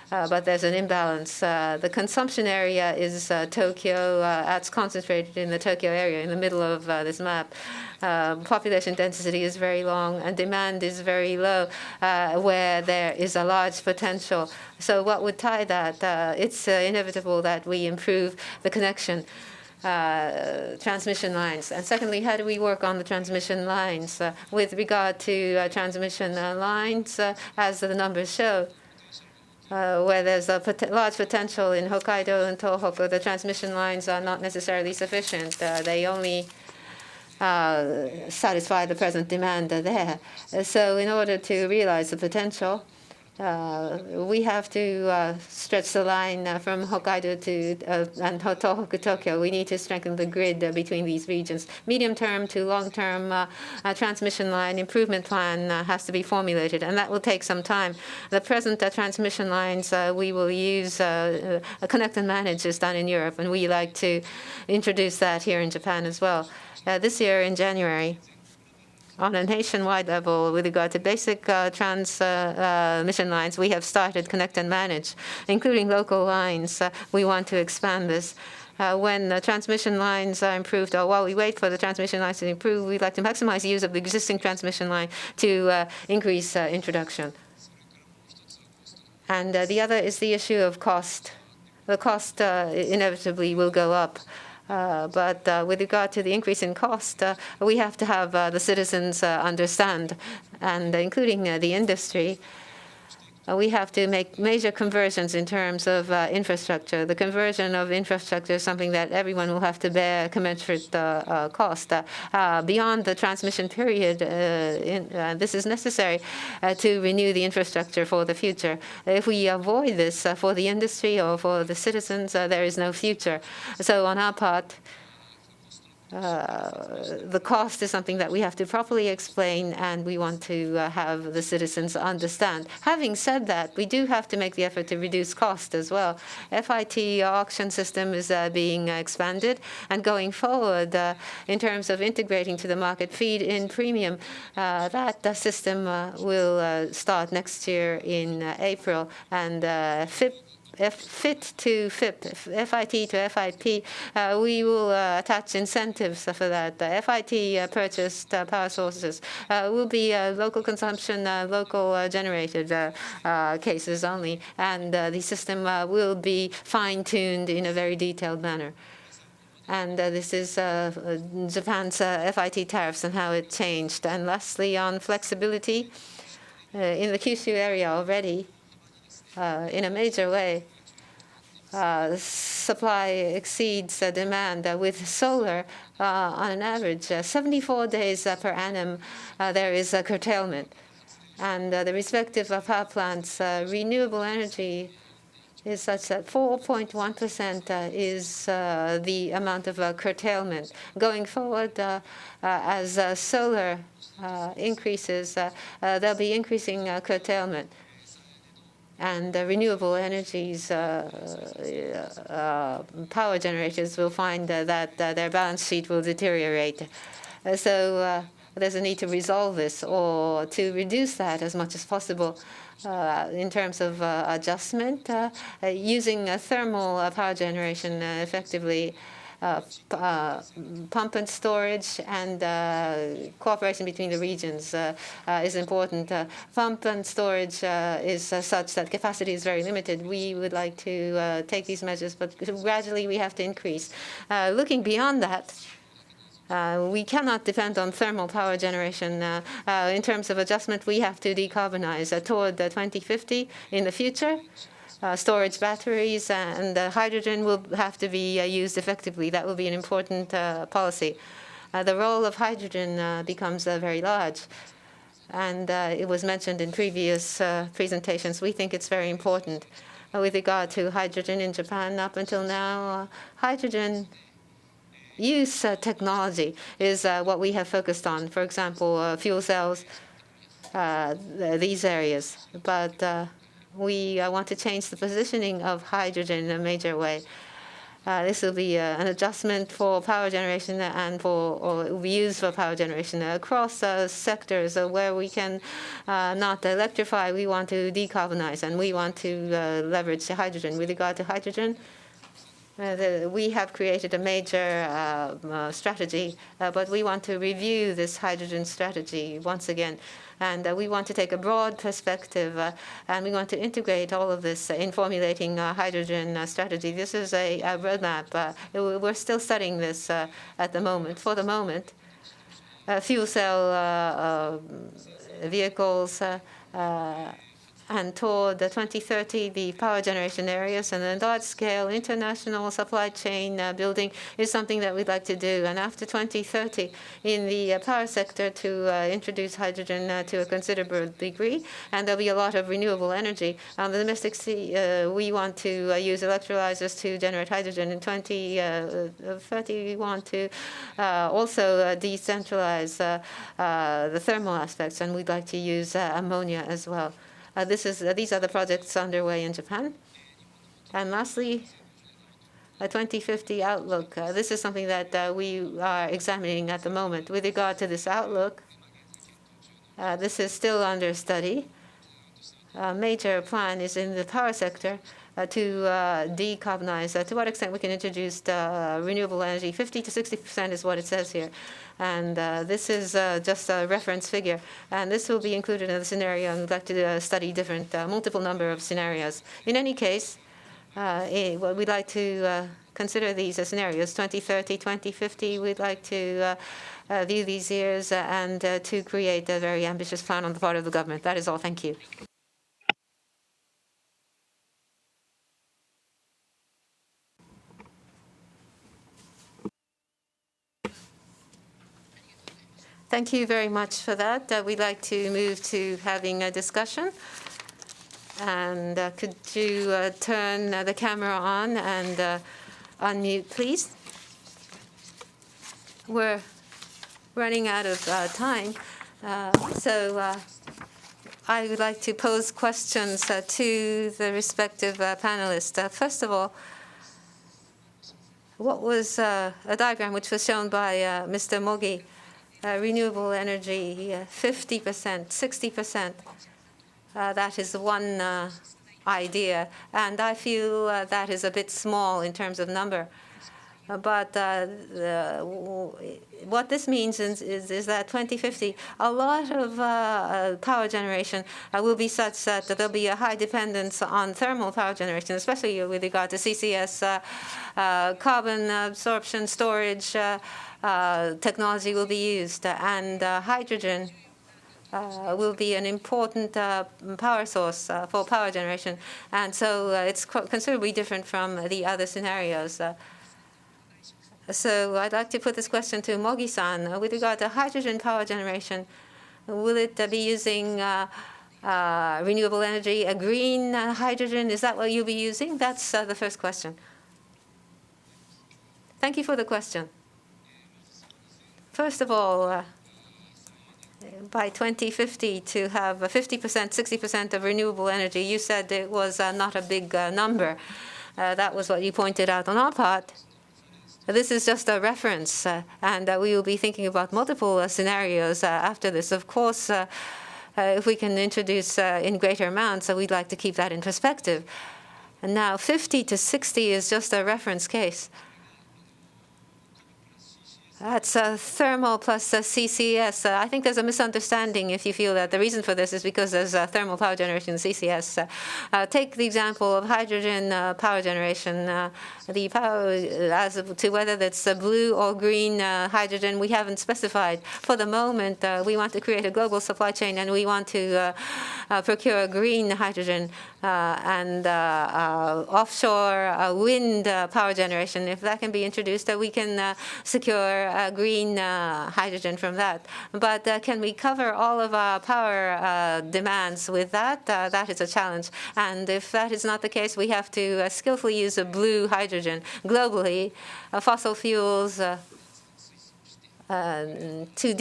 But there's an imbalance. The consumption area is Tokyo. It's concentrated in the Tokyo area, in the middle of this map. Population density is very long, and demand is very low, where there is a large potential. So what would tie that? It's inevitable that we improve the connection. Transmission lines. And secondly, how do we work on the transmission lines? With regard to transmission lines, as the numbers show, where there's a large potential in Hokkaido and Tohoku, the transmission lines are not necessarily sufficient. They only satisfy the present demand there. So in order to realize the potential, we have to stretch the line from Hokkaido to and Tohoku, Tokyo. We need to strengthen the grid between these regions. Medium-term to long-term transmission line improvement plan has to be formulated, and that will take some time. The present transmission lines we will use connect and manage is done in Europe, and we like to introduce that here in Japan as well. This year in January, on a nationwide level, with regard to basic transmission lines, we have started connect and manage, including local lines. We want to expand this. When the transmission lines are improved, or while we wait for the transmission lines to improve, we'd like to maximize the use of the existing transmission line to increase introduction. And the other is the issue of cost. The cost inevitably will go up. But with regard to the increase in cost, we have to have the citizens understand, and including the industry. We have to make major conversions in terms of infrastructure. The conversion of infrastructure is something that everyone will have to bear commensurate cost. Beyond the transmission period, this is necessary to renew the infrastructure for the future. If we avoid this for the industry or for the citizens, there is no future. So on our part, the cost is something that we have to properly explain, and we want to have the citizens understand. Having said that, we do have to make the effort to reduce cost as well. FIT auction system is being expanded, and going forward, in terms of integrating to the market feed-in premium, that system will start next year in April, and FIT to FIP, FIT to FIP, we will attach incentives for that. FIT purchased power sources will be local consumption, local generated cases only, and the system will be fine-tuned in a very detailed manner. And this is Japan's FIT tariffs and how it changed. And lastly, on flexibility, in the Kyushu area already, in a major way, supply exceeds demand. With solar, on an average, 74 days per annum, there is a curtailment. And the respective power plants, renewable energy is such that 4.1% is the amount of curtailment. Going forward, as solar increases, there'll be increasing curtailment. And renewable energies, power generators will find that their balance sheet will deteriorate. So there's a need to resolve this or to reduce that as much as possible in terms of adjustment, using thermal power generation effectively. Pump and storage and cooperation between the regions is important. Pump and storage is such that capacity is very limited. We would like to take these measures, but gradually we have to increase. Looking beyond that, we cannot depend on thermal power generation. In terms of adjustment, we have to decarbonize toward 2050 in the future. Storage batteries and hydrogen will have to be used effectively. That will be an important policy. The role of hydrogen becomes very large. and it was mentioned in previous presentations. We think it's very important. With regard to hydrogen in Japan, up until now, hydrogen use technology is what we have focused on. For example, fuel cells, these areas. But we want to change the positioning of hydrogen in a major way. This will be an adjustment for power generation and or it will be used for power generation across sectors where we can not electrify. We want to decarbonize, and we want to leverage hydrogen. With regard to hydrogen, we have created a major strategy, but we want to review this hydrogen strategy once again. And we want to take a broad perspective, and we want to integrate all of this in formulating a hydrogen strategy. This is a roadmap. We're still studying this at the moment. For the moment, fuel cell vehicles, and toward 2030, the power generation areas and the large-scale international supply chain building is something that we'd like to do. And after 2030, in the power sector, to introduce hydrogen to a considerable degree, and there'll be a lot of renewable energy. On the domestic sea, we want to use electrolyzers to generate hydrogen. In 2030, we want to also decentralize the thermal aspects, and we'd like to use ammonia as well. These are the projects underway in Japan. And lastly, a 2050 outlook. This is something that we are examining at the moment. With regard to this outlook, this is still under study. A major plan is in the power sector to decarbonize. To what extent we can introduce renewable energy. 50 to 60% is what it says here. And this is just a reference figure. And this will be included in the scenario, and we'd like to study different, multiple number of scenarios. In any case, we'd like to consider these scenarios, 2030, 2050. We'd like to view these years and to create a very ambitious plan on the part of the government. That is all. Thank you. Thank you very much for that. We'd like to move to having a discussion. And could you turn the camera on and unmute, please? We're running out of time. So I would like to pose questions to the respective panelists. First of all, what was a diagram which was shown by Mr. Mogi? Renewable energy, 50%, 60%. That is one idea. And I feel that is a bit small in terms of number. But what this means is that 2050, a lot of power generation will be such that there'll be a high dependence on thermal power generation, especially with regard to CCS, carbon absorption, storage, technology will be used, and hydrogen will be an important power source for power generation. And so it's considerably different from the other scenarios. So I'd like to put this question to Mogi-san. With regard to hydrogen power generation, will it be using renewable energy, a green hydrogen? Is that what you'll be using? That's the first question. Thank you for the question. First of all, by 2050, to have 50%, 60% of renewable energy, you said it was not a big number. That was what you pointed out on our part. This is just a reference, and we will be thinking about multiple scenarios after this. Of course, if we can introduce in greater amounts, we'd like to keep that in perspective. And now 50 to 60 is just a reference case. That's thermal plus CCS. I think there's a misunderstanding if you feel that the reason for this is because there's thermal power generation and CCS. Take the example of hydrogen power generation. The power, as to whether that's blue or green hydrogen, we haven't specified. For the moment, we want to create a global supply chain, and we want to procure green hydrogen and offshore wind power generation. If that can be introduced, we can secure green hydrogen from that. But can we cover all of our power demands with that? That is a challenge. And if that is not the case, we have to skillfully use a blue hydrogen globally. Fossil fuels to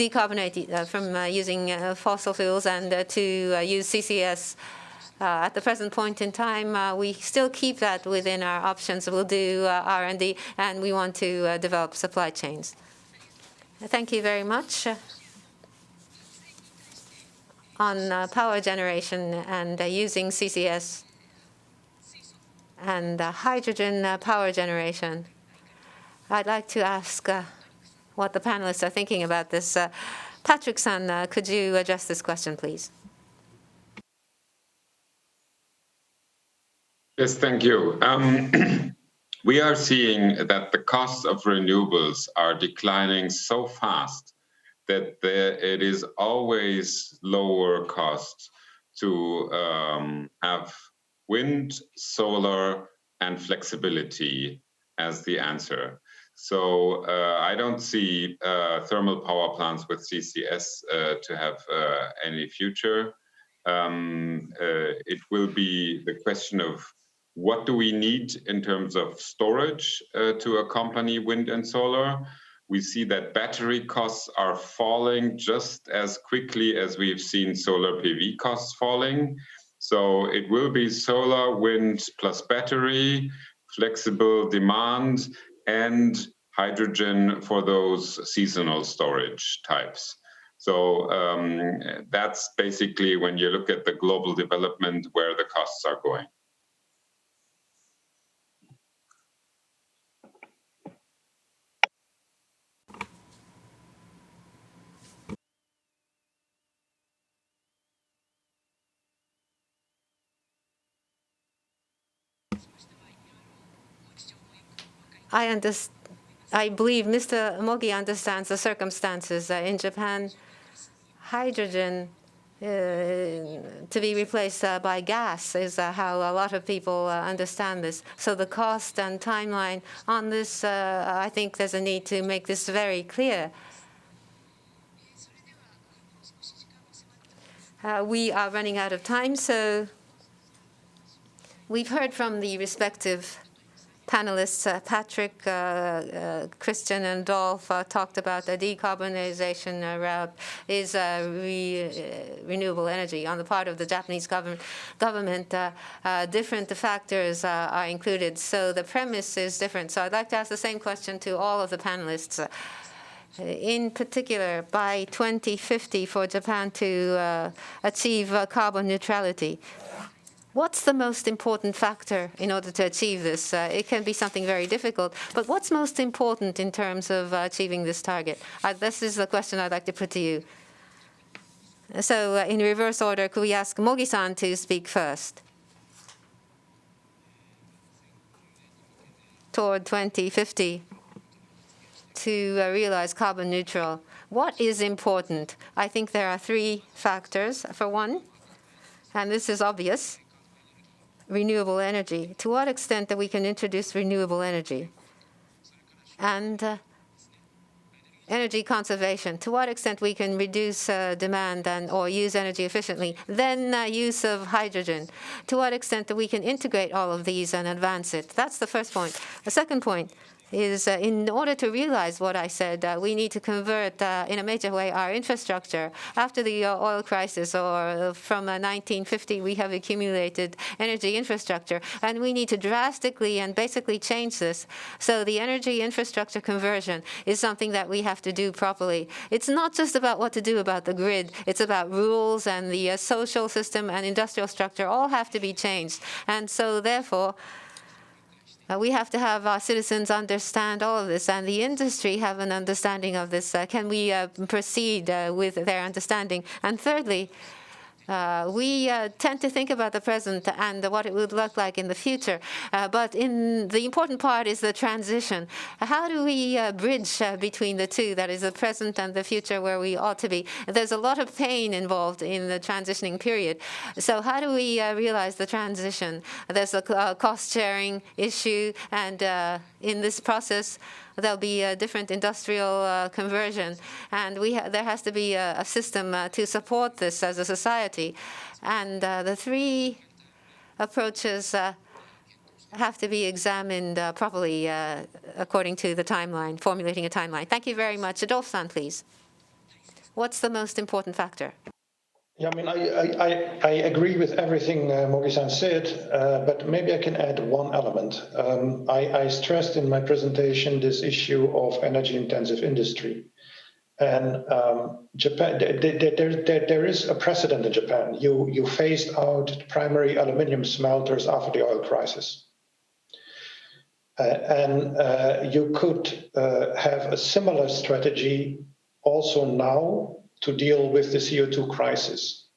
decarbonate from using fossil fuels and to use CCS. At the present point in time, we still keep that within our options. We'll do R&D, and we want to develop supply chains. Thank you very much. On power generation and using CCS and hydrogen power generation, I'd like to ask what the panelists are thinking about this. Patrick-san, could you address this question, please? Yes, thank you. We are seeing that the costs of renewables are declining so fast that it is always lower cost to have wind, solar, and flexibility as the answer. So I don't see thermal power plants with CCS to have any future. It will be the question of what do we need in terms of storage to accompany wind and solar. We see that battery costs are falling just as quickly as we've seen solar PV costs falling. So it will be solar, wind plus battery, flexible demand, and hydrogen for those seasonal storage types. So that's basically, when you look at the global development, where the costs are going. I believe Mr. Mogi understands the circumstances. In Japan, hydrogen to be replaced by gas is how a lot of people understand this. So the cost and timeline on this, I think there's a need to make this very clear. We are running out of time, so we've heard from the respective panelists. Patrick, Christian, and Dolf talked about the decarbonization route is renewable energy on the part of the Japanese government. Different factors are included, so the premise is different. So I'd like to ask the same question to all of the panelists. In particular, by 2050 for Japan to achieve carbon neutrality, what's the most important factor in order to achieve this? It can be something very difficult, but what's most important in terms of achieving this target? This is the question I'd like to put to you. So in reverse order, could we ask Mogi-san to speak first? Toward 2050, to realize carbon neutral, what is important? I think there are three factors. For one, and this is obvious, renewable energy. To what extent that we can introduce renewable energy? And energy conservation. To what extent we can reduce demand or use energy efficiently. Then use of hydrogen. To what extent that we can integrate all of these and advance it. That's the first point. The second point is in order to realize what I said, we need to convert in a major way our infrastructure. After the oil crisis, or from 1950, we have accumulated energy infrastructure, and we need to drastically and basically change this. So the energy infrastructure conversion is something that we have to do properly. It's not just about what to do about the grid. It's about rules, and the social system and industrial structure all have to be changed. And so therefore, we have to have our citizens understand all of this, and the industry have an understanding of this. Can we proceed with their understanding? And thirdly, we tend to think about the present and what it would look like in the future. But the important part is the transition. How do we bridge between the two, that is the present and the future where we ought to be? There's a lot of pain involved in the transitioning period. So how do we realize the transition? There's a cost-sharing issue, and in this process, there'll be a different industrial conversion, and there has to be a system to support this as a society. And the three approaches have to be examined properly according to the timeline, formulating a timeline. Thank you very much. Dolf-san, please. What's the most important factor? Yeah, I mean, I agree with everything Mogi-san said, but maybe I can add one element. I stressed in my presentation this issue of energy-intensive industry. And Japan, there is a precedent in Japan. You phased out primary aluminum smelters after the oil crisis. And you could have a similar strategy also now to deal with the CO2 crisis,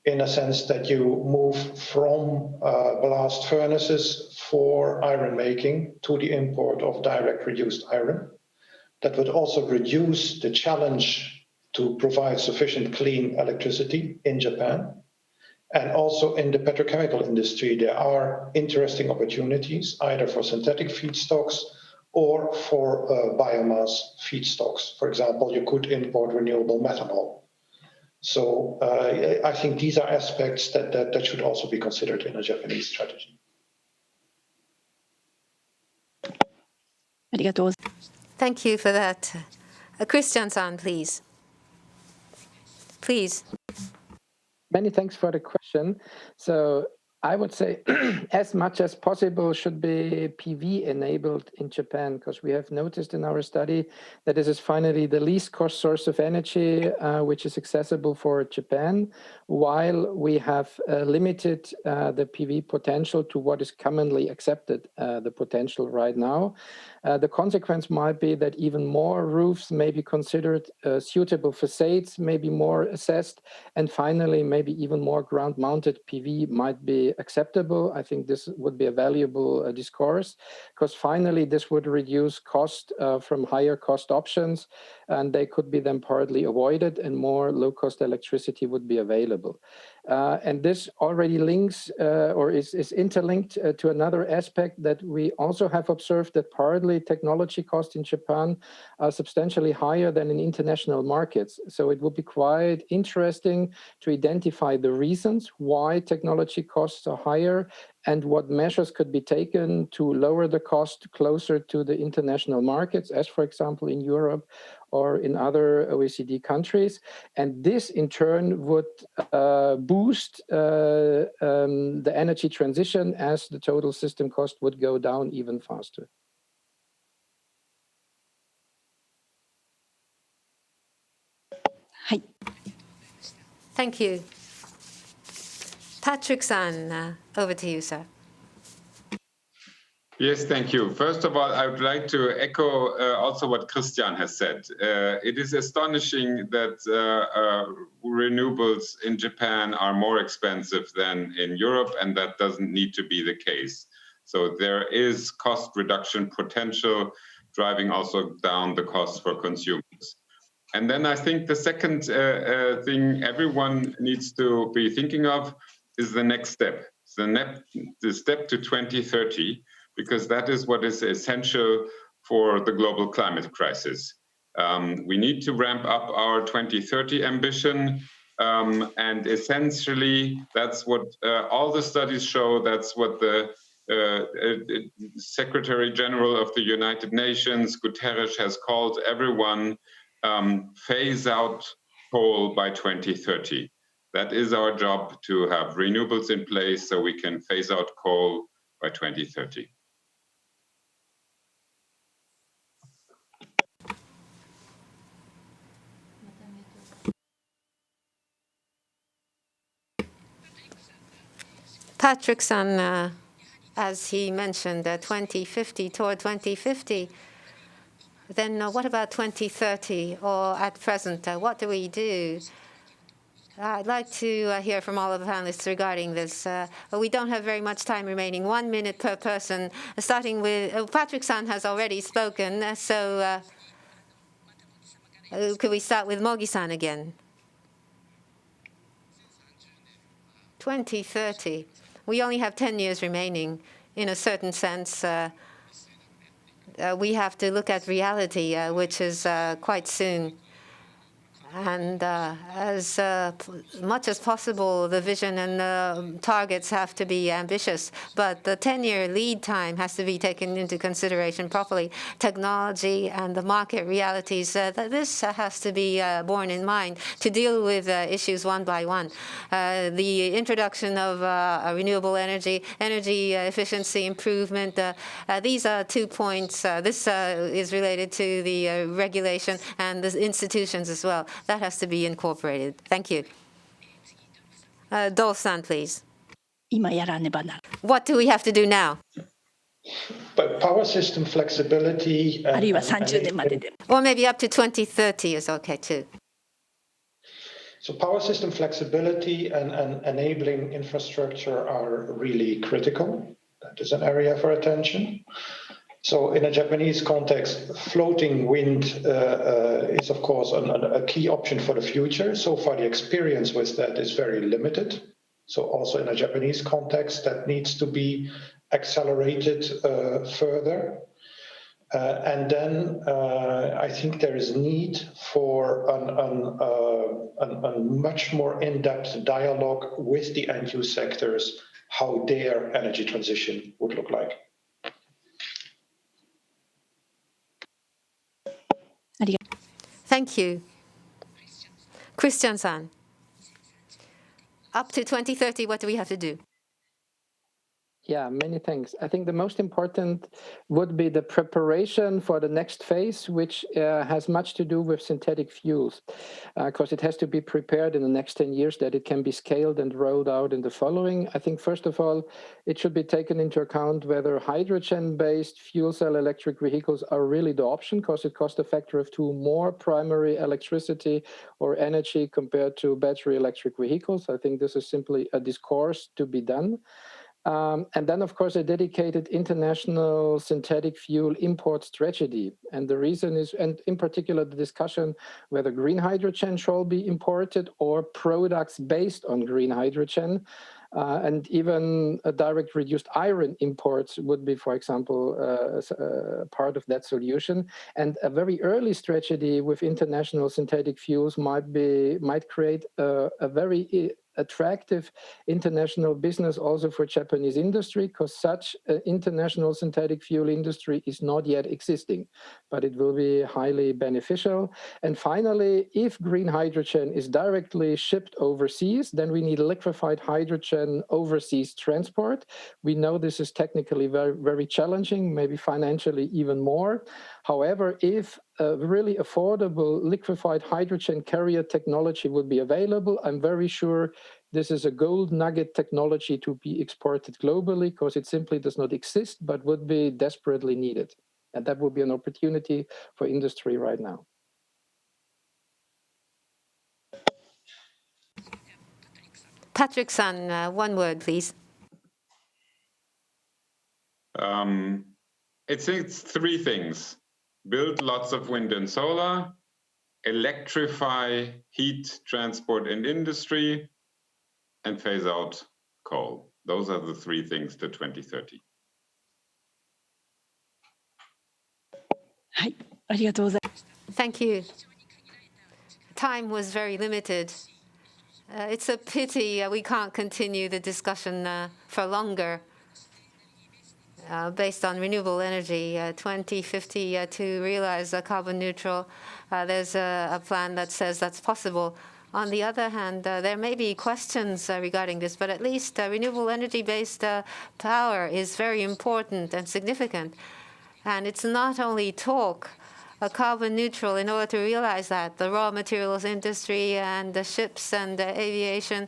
in a sense that you move from blast furnaces for iron making to the import of direct reduced iron. That would also reduce the challenge to provide sufficient clean electricity in Japan. And also in the petrochemical industry, there are interesting opportunities, either for synthetic feedstocks or for biomass feedstocks. For example, you could import renewable methanol. So I think these are aspects that should also be considered in a Japanese strategy. Thank you for that. Christian-san, please. Please. Many thanks for the question. So I would say as much as possible should be PV enabled in Japan, because we have noticed in our study that this is finally the least cost source of energy, which is accessible for Japan, while we have limited the PV potential to what is commonly accepted, the potential right now. The consequence might be that even more roofs may be considered suitable facades, may be more assessed, and finally, maybe even more ground-mounted PV might be acceptable. I think this would be a valuable discourse, because finally this would reduce cost from higher cost options, and they could be then partly avoided and more low-cost electricity would be available. And this already links or is interlinked to another aspect that we also have observed, that partly technology costs in Japan are substantially higher than in international markets. So it would be quite interesting to identify the reasons why technology costs are higher and what measures could be taken to lower the cost closer to the international markets, as for example in Europe or in other OECD countries. And this in turn would boost the energy transition, as the total system cost would go down even faster. Thank you. Patrick-san, over to you, sir. Yes, thank you. First of all, I would like to echo also what Christian has said. It is astonishing that renewables in Japan are more expensive than in Europe, and that doesn't need to be the case. So there is cost reduction potential, driving also down the cost for consumers. And then I think the second thing everyone needs to be thinking of is the next step, the step to 2030, because that is what is essential for the global climate crisis. We need to ramp up our 2030 ambition, and essentially that's what all the studies show, that's what the Secretary General of the United Nations, Guterres, has called everyone phase out coal by 2030. That is our job, to have renewables in place so we can phase out coal by 2030. Patrick-san, as he mentioned, 2050, toward 2050, then what about 2030, or at present, what do we do? I'd like to hear from all of the panelists regarding this. We don't have very much time remaining, 1 minute per person, starting with, Patrick-san has already spoken, so could we start with Mogi-san again? 2030. We only have 10 years remaining, in a certain sense. we have to look at reality, which is quite soon. And as much as possible, the vision and targets have to be ambitious, but the 10-year lead time has to be taken into consideration properly. Technology and the market realities, this has to be borne in mind to deal with issues one by one. The introduction of renewable energy, energy efficiency improvement, these are 2 points. This is related to the regulation and the institutions as well. That has to be incorporated. Thank you. Dolf-san, please. What do we have to do now? But power system flexibility or maybe up to 2030 is okay too. So power system flexibility and enabling infrastructure are really critical. That is an area for attention. So in a Japanese context, floating wind is, of course, a key option for the future. So far, the experience with that is very limited. So also in a Japanese context, that needs to be accelerated further. And then I think there is need for a much more in-depth dialogue with the end-use sectors, how their energy transition would look like. Thank you. Christian-san, up to 2030, what do we have to do? Yeah, many thanks. I think the most important would be the preparation for the next phase, which has much to do with synthetic fuels, because it has to be prepared in the next 10 years that it can be scaled and rolled out in the following. I think, first of all, it should be taken into account whether hydrogen-based fuel cell electric vehicles are really the option, because it costs a factor of 2 more primary electricity or energy compared to battery electric vehicles. I think this is simply a discourse to be done. And then, of course, a dedicated international synthetic fuel import strategy. And the reason is, and in particular, the discussion whether green hydrogen shall be imported or products based on green hydrogen. And even a direct reduced iron imports would be, for example, part of that solution. And a very early strategy with international synthetic fuels might create a very attractive international business also for Japanese industry, because such an international synthetic fuel industry is not yet existing, but it will be highly beneficial. And finally, if green hydrogen is directly shipped overseas, then we need liquefied hydrogen overseas transport. We know this is technically very, very challenging, maybe financially even more. However, if a really affordable liquefied hydrogen carrier technology would be available, I'm very sure this is a gold nugget technology to be exported globally, because it simply does not exist, but would be desperately needed. And that would be an opportunity for industry right now. Patrick-san, one word, please. It's 3 things. Build lots of wind and solar, electrify heat transport and industry, and phase out coal. Those are the 3 things to 2030. Thank you. Time was very limited. It's a pity we can't continue the discussion for longer. Based on renewable energy, 2050 to realize carbon neutral. There's a plan that says that's possible. On the other hand, there may be questions regarding this, but at least renewable energy-based power is very important and significant. And it's not only talk, carbon neutral. In order to realize that, the raw materials industry and the ships and the aviation,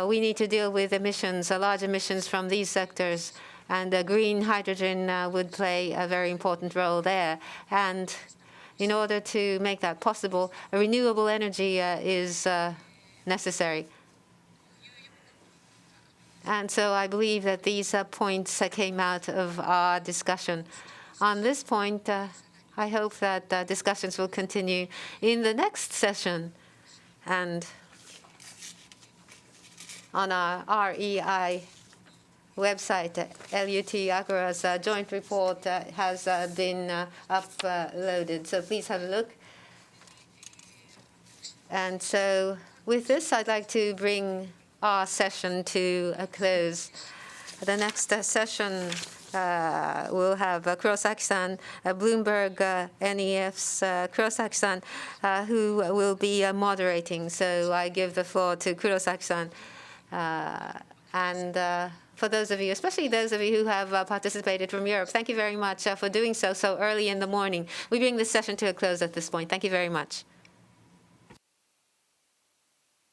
we need to deal with emissions, large emissions from these sectors. And green hydrogen would play a very important role there. And in order to make that possible, renewable energy is necessary. And so I believe that these points came out of our discussion. On this point, I hope that discussions will continue in the next session and on our REI website, LUT Agora's joint report has been uploaded. So please have a look. And so with this, I'd like to bring our session to a close. The next session we'll have Kurosaki-san, Bloomberg NEF's Kurosaki-san, who will be moderating. So I give the floor to Kurosaki-san. And for those of you, especially those of you who have participated from Europe, thank you very much for doing so early in the morning. We bring this session to a close at this point. Thank you very much.